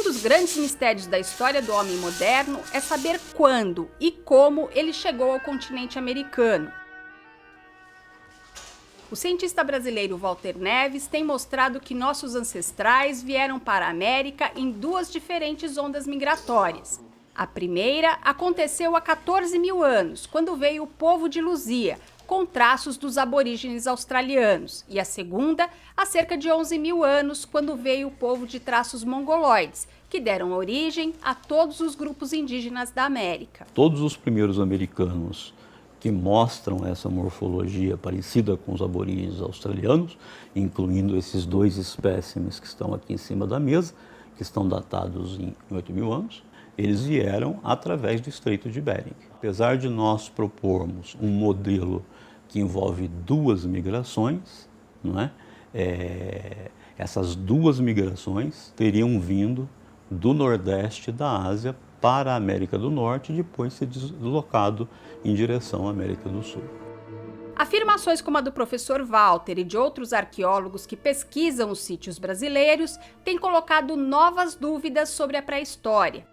Um dos grandes mistérios da história do homem moderno é saber quando e como ele chegou ao continente americano. O cientista brasileiro Walter Neves tem mostrado que nossos ancestrais vieram para a América em duas diferentes ondas migratórias. A primeira aconteceu há 14 mil anos, quando veio o povo de Luzia, com traços dos aborígenes australianos, e a segunda há cerca de 11 mil anos, quando veio o povo de traços mongoloides, que deram origem a todos os grupos indígenas da América. Todos os primeiros americanos que mostram essa morfologia parecida com os aborígenes australianos, incluindo esses dois espécimes que estão aqui em cima da mesa, que estão datados em 8 mil anos, eles vieram através do Estreito de Bering. Apesar de nós propormos um modelo que envolve duas migrações, não é? Essas duas migrações teriam vindo do Nordeste da Ásia para a América do Norte e depois se deslocado em direção à América do Sul. Afirmações como a do professor Walter e de outros arqueólogos que pesquisam os sítios brasileiros têm colocado novas dúvidas sobre a pré-história.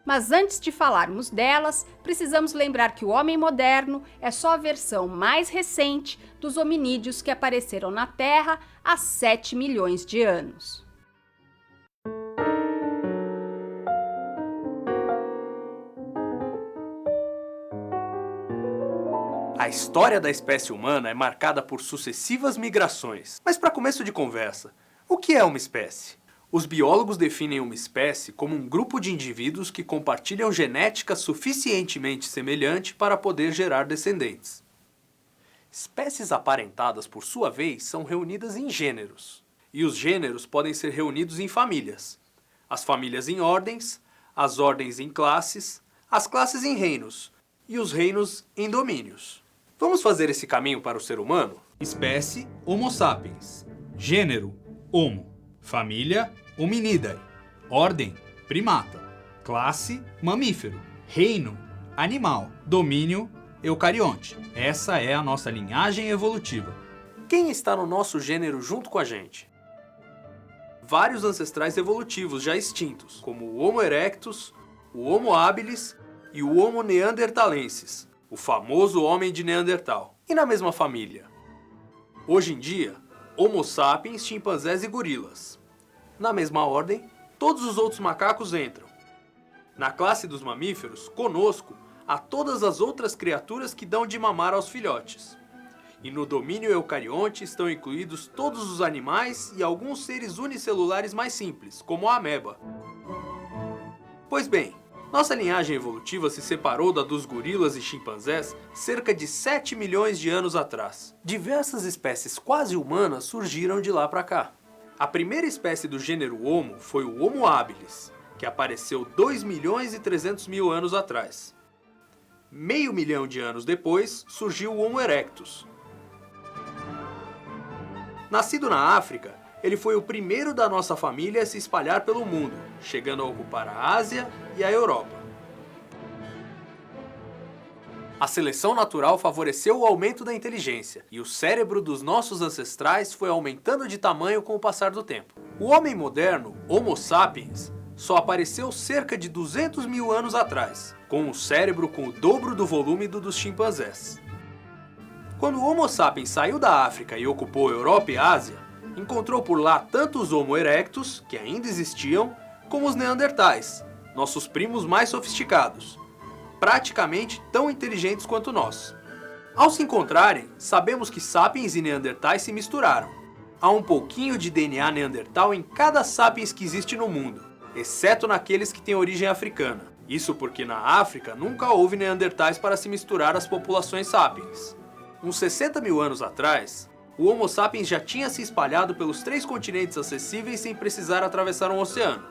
Mas antes de falarmos delas, precisamos lembrar que o homem moderno é só a versão mais recente dos hominídeos que apareceram na Terra há 7 milhões de anos. A história da espécie humana é marcada por sucessivas migrações. Mas para começo de conversa, o que é uma espécie? Os biólogos definem uma espécie como um grupo de indivíduos que compartilham genética suficientemente semelhante para poder gerar descendentes. Espécies aparentadas, por sua vez, são reunidas em gêneros. E os gêneros podem ser reunidos em famílias. As famílias em ordens, as ordens em classes, as classes em reinos e os reinos em domínios. Vamos fazer esse caminho para o ser humano? Espécie, Homo sapiens. Gênero, Homo. Família, Hominidae. Ordem, primata. Classe, mamífero. Reino, animal. Domínio, eucarionte. Essa é a nossa linhagem evolutiva. Quem está no nosso gênero junto com a gente? Vários ancestrais evolutivos já extintos, como o Homo erectus, o Homo habilis e o Homo neanderthalensis, o famoso homem de Neandertal. E na mesma família? Hoje em dia, Homo sapiens, chimpanzés e gorilas. Na mesma ordem, todos os outros macacos entram. Na classe dos mamíferos, conosco, há todas as outras criaturas que dão de mamar aos filhotes. E no domínio eucarionte estão incluídos todos os animais e alguns seres unicelulares mais simples, como a ameba. Pois bem, nossa linhagem evolutiva se separou da dos gorilas e chimpanzés cerca de 7 milhões de anos atrás. Diversas espécies quase humanas surgiram de lá para cá. A primeira espécie do gênero Homo foi o Homo habilis, que apareceu 2 milhões e 300 mil anos atrás. Meio milhão de anos depois, surgiu o Homo erectus. Nascido na África, ele foi o primeiro da nossa família a se espalhar pelo mundo, chegando a ocupar a Ásia e a Europa. A seleção natural favoreceu o aumento da inteligência, e o cérebro dos nossos ancestrais foi aumentando de tamanho com o passar do tempo. O homem moderno, Homo sapiens, só apareceu cerca de 200 mil anos atrás, com um cérebro com o dobro do volume do dos chimpanzés. Quando o Homo sapiens saiu da África e ocupou a Europa e a Ásia, encontrou por lá tanto os Homo erectus, que ainda existiam, como os neandertais, nossos primos mais sofisticados, praticamente tão inteligentes quanto nós. Ao se encontrarem, sabemos que sapiens e neandertais se misturaram. Há um pouquinho de DNA neandertal em cada sapiens que existe no mundo, exceto naqueles que têm origem africana. Isso porque na África nunca houve neandertais para se misturar às populações sapiens. Uns 60 mil anos atrás, o Homo sapiens já tinha se espalhado pelos 3 continentes acessíveis sem precisar atravessar um oceano: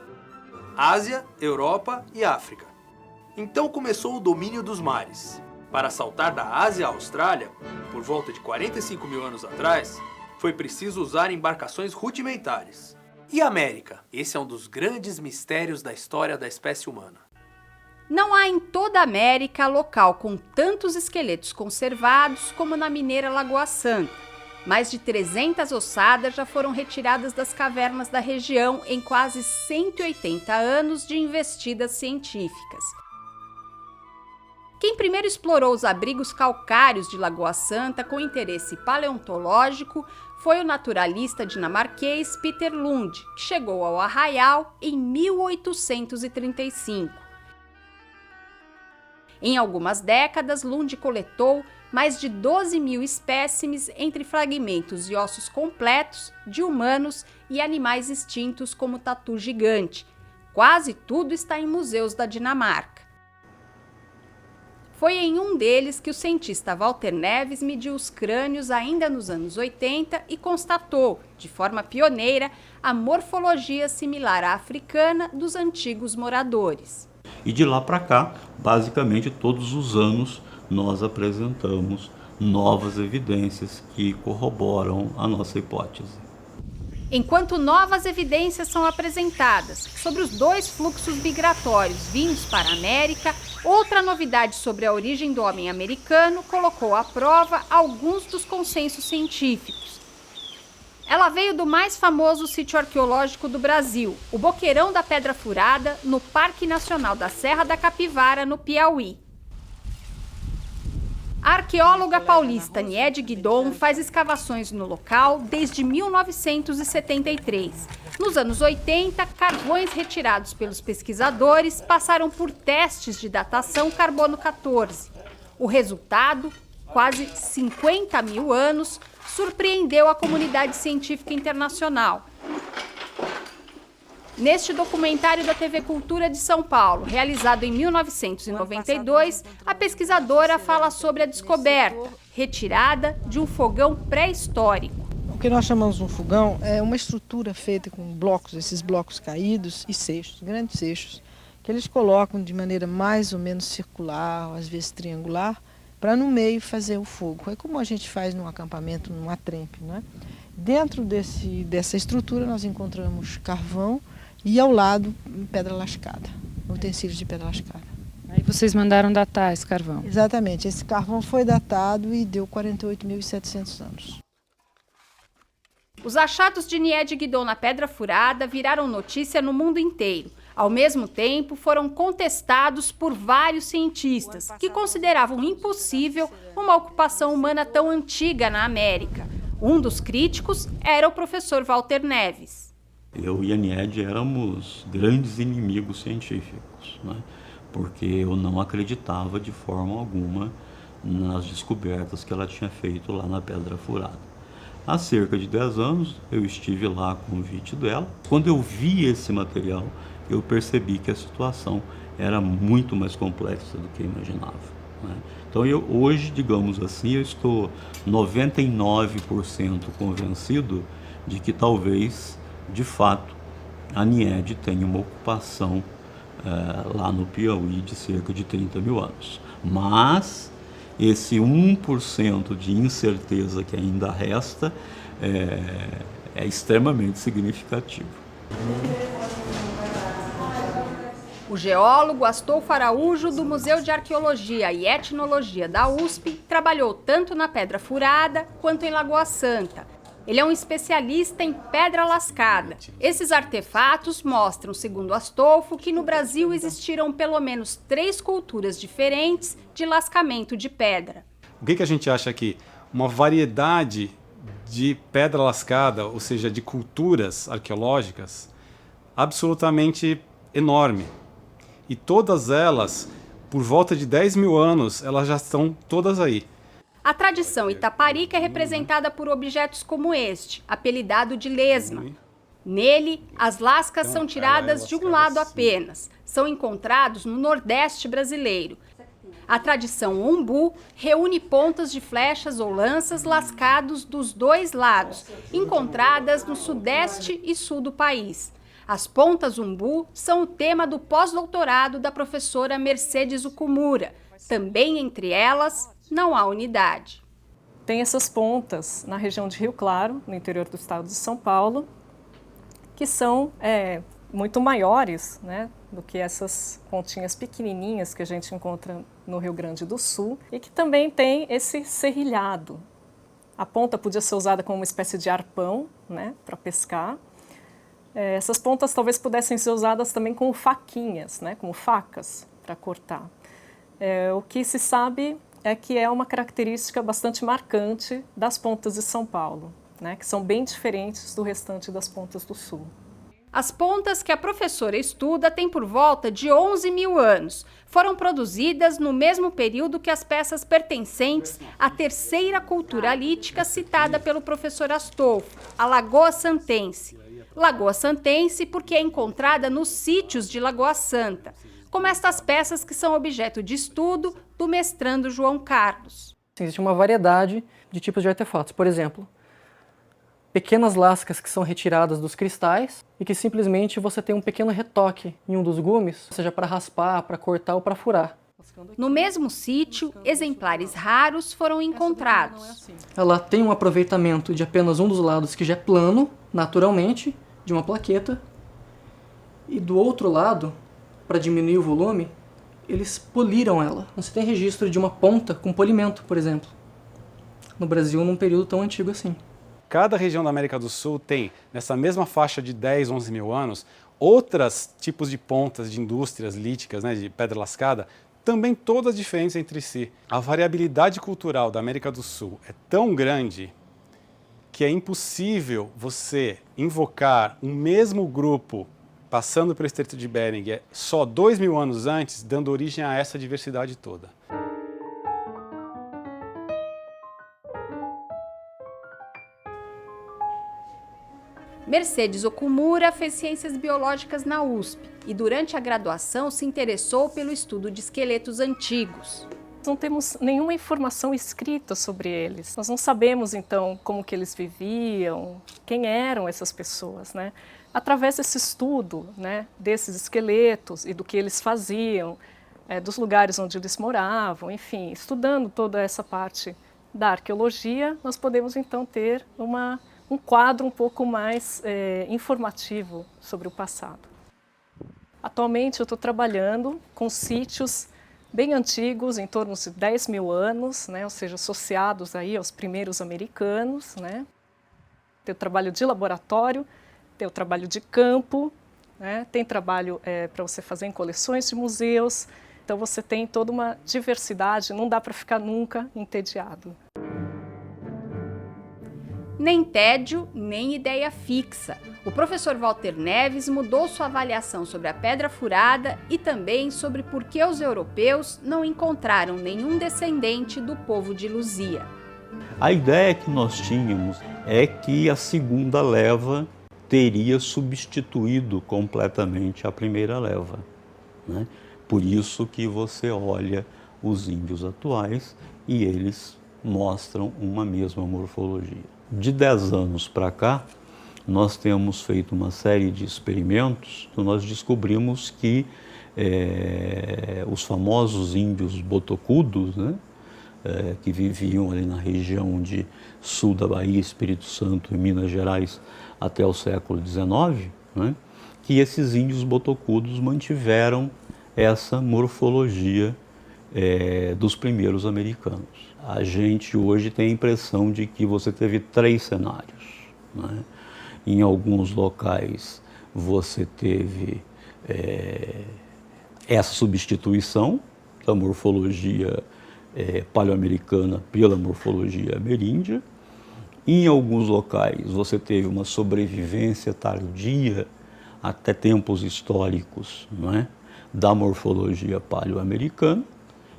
Ásia, Europa e África. Então começou o domínio dos mares. Para saltar da Ásia à Austrália, por volta de 45 mil anos atrás, foi preciso usar embarcações rudimentares. E a América? Esse é um dos grandes mistérios da história da espécie humana. Não há em toda a América local com tantos esqueletos conservados como na mineira Lagoa Santa. Mais de 300 ossadas já foram retiradas das cavernas da região em quase 180 anos de investidas científicas. Quem primeiro explorou os abrigos calcários de Lagoa Santa com interesse paleontológico foi o naturalista dinamarquês Peter Lund, que chegou ao arraial em 1835. Em algumas décadas, Lund coletou mais de 12 mil espécimes entre fragmentos e ossos completos de humanos e animais extintos como o tatu gigante. Quase tudo está em museus da Dinamarca. Foi em um deles que o cientista Walter Neves mediu os crânios ainda nos anos 80 e constatou, de forma pioneira, a morfologia similar à africana dos antigos moradores. E de lá para cá, basicamente todos os anos, nós apresentamos novas evidências que corroboram a nossa hipótese. Enquanto novas evidências são apresentadas sobre os dois fluxos migratórios vindos para a América, outra novidade sobre a origem do homem americano colocou à prova alguns dos consensos científicos. Ela veio do mais famoso sítio arqueológico do Brasil, o Boqueirão da Pedra Furada, no Parque Nacional da Serra da Capivara, no Piauí. A arqueóloga paulista Niede Guidon faz escavações no local desde 1973. Nos anos 80, carvões retirados pelos pesquisadores passaram por testes de datação carbono 14. O resultado, quase 50 mil anos, surpreendeu a comunidade científica internacional. Neste documentário da TV Cultura de São Paulo, realizado em 1992, a pesquisadora fala sobre a descoberta, retirada de um fogão pré-histórico. O que nós chamamos de um fogão é uma estrutura feita com blocos, esses blocos caídos e seixos, grandes seixos, que eles colocam de maneira mais ou menos circular, às vezes triangular, para no meio fazer o fogo. É como a gente faz num acampamento, numa trempe, né? Dentro dessa estrutura nós encontramos carvão, e ao lado, pedra lascada, utensílios de pedra lascada. Aí vocês mandaram datar esse carvão? Exatamente, esse carvão foi datado e deu 48.700 anos. Os achados de Niede Guidon na Pedra Furada viraram notícia no mundo inteiro. Ao mesmo tempo, foram contestados por vários cientistas, que consideravam impossível uma ocupação humana tão antiga na América. Um dos críticos era o professor Walter Neves. Eu e a Niede éramos grandes inimigos científicos, né? Porque eu não acreditava de forma alguma nas descobertas que ela tinha feito lá na Pedra Furada. Há cerca de 10 anos eu estive lá a convite dela. Quando eu vi esse material, eu percebi que a situação era muito mais complexa do que eu imaginava, né? Então hoje, digamos assim, eu estou 99% convencido de que talvez, de fato, a Niede tem uma ocupação lá no Piauí de cerca de 30 mil anos. Mas esse 1% de incerteza que ainda resta é extremamente significativo. O geólogo Astolfo Araújo, do Museu de Arqueologia e Etnologia da USP, trabalhou tanto na Pedra Furada quanto em Lagoa Santa. Ele é um especialista em pedra lascada. Esses artefatos mostram, segundo Astolfo, que no Brasil existiram pelo menos 3 culturas diferentes de lascamento de pedra. O que a gente acha aqui? Uma variedade de pedra lascada, ou seja, de culturas arqueológicas, absolutamente enorme. E todas elas, por volta de 10 mil anos, elas já estão todas aí. A tradição itaparica é representada por objetos como este, apelidado de lesma. Nele, as lascas são tiradas de um lado apenas. São encontrados no Nordeste brasileiro. A tradição umbu reúne pontas de flechas ou lanças lascados dos dois lados, encontradas no Sudeste e Sul do país. As pontas umbu são o tema do pós-doutorado da professora Mercedes Ukumura. Também entre elas, não há unidade. Tem essas pontas na região de Rio Claro, no interior do estado de São Paulo, que são muito maiores, né, do que essas pontinhas pequenininhas que a gente encontra no Rio Grande do Sul e que também tem esse serrilhado. A ponta podia ser usada como uma espécie de arpão, né, para pescar. Essas pontas talvez pudessem ser usadas também como faquinhas, né, como facas para cortar. O que se sabe é que é uma característica bastante marcante das pontas de São Paulo, né, que são bem diferentes do restante das pontas do sul. As pontas que a professora estuda têm por volta de 11 mil anos. Foram produzidas no mesmo período que as peças pertencentes à terceira cultura lítica citada pelo professor Astolfo, a Lagoa Santense. Lagoa Santense porque é encontrada nos sítios de Lagoa Santa, como estas peças que são objeto de estudo do mestrando João Carlos. Existe uma variedade de tipos de artefatos. Por exemplo, pequenas lascas que são retiradas dos cristais e que simplesmente você tem um pequeno retoque em um dos gumes, seja para raspar, para cortar ou para furar. No mesmo sítio, exemplares raros foram encontrados. Ela tem um aproveitamento de apenas um dos lados que já é plano, naturalmente, de uma plaqueta, e do outro lado, para diminuir o volume, eles poliram ela. Não se tem registro de uma ponta com polimento, por exemplo, no Brasil num período tão antigo assim. Cada região da América do Sul tem, nessa mesma faixa de 10, 11 mil anos, outros tipos de pontas de indústrias líticas, né, de pedra lascada, também todas diferentes entre si. A variabilidade cultural da América do Sul é tão grande que é impossível você invocar um mesmo grupo passando pelo Estreito de Bering só 2 mil anos antes, dando origem a essa diversidade toda. Mercedes Okumura fez ciências biológicas na USP e durante a graduação se interessou pelo estudo de esqueletos antigos. Não temos nenhuma informação escrita sobre eles. Nós não sabemos, então, como que eles viviam, quem eram essas pessoas, né? Através desse estudo, né, desses esqueletos e do que eles faziam, dos lugares onde eles moravam, enfim, estudando toda essa parte da arqueologia, nós podemos, então, ter um quadro um pouco mais informativo sobre o passado. Atualmente eu estou trabalhando com sítios bem antigos, em torno de 10 mil anos, né, ou seja, associados aí aos primeiros americanos, né. Tem o trabalho de laboratório, tem o trabalho de campo, né, tem trabalho para você fazer em coleções de museus, então você tem toda uma diversidade, não dá para ficar nunca entediado. Nem tédio, nem ideia fixa. O professor Walter Neves mudou sua avaliação sobre a Pedra Furada e também sobre por que os europeus não encontraram nenhum descendente do povo de Luzia. A ideia que nós tínhamos é que a segunda leva teria substituído completamente a primeira leva, né? Por isso que você olha os índios atuais e eles mostram uma mesma morfologia. De 10 anos para cá, nós temos feito uma série de experimentos, nós descobrimos que os famosos índios botocudos, né, que viviam ali na região de sul da Bahia, Espírito Santo e Minas Gerais até o século XIX, né, que esses índios botocudos mantiveram essa morfologia dos primeiros americanos. A gente hoje tem a impressão de que você teve 3 cenários, né? Em alguns locais você teve essa substituição da morfologia paleoamericana pela morfologia ameríndia. Em alguns locais você teve uma sobrevivência tardia até tempos históricos, não é? Da morfologia paleoamericana.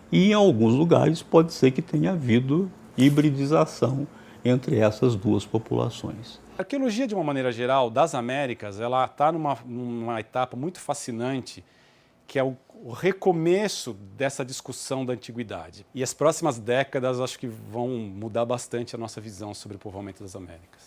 E em alguns lugares pode ser que tenha havido hibridização entre essas duas populações. A arqueologia, de uma maneira geral, das Américas, ela está numa etapa muito fascinante, que é o recomeço dessa discussão da antiguidade. E as próximas décadas acho que vão mudar bastante a nossa visão sobre o povoamento das Américas.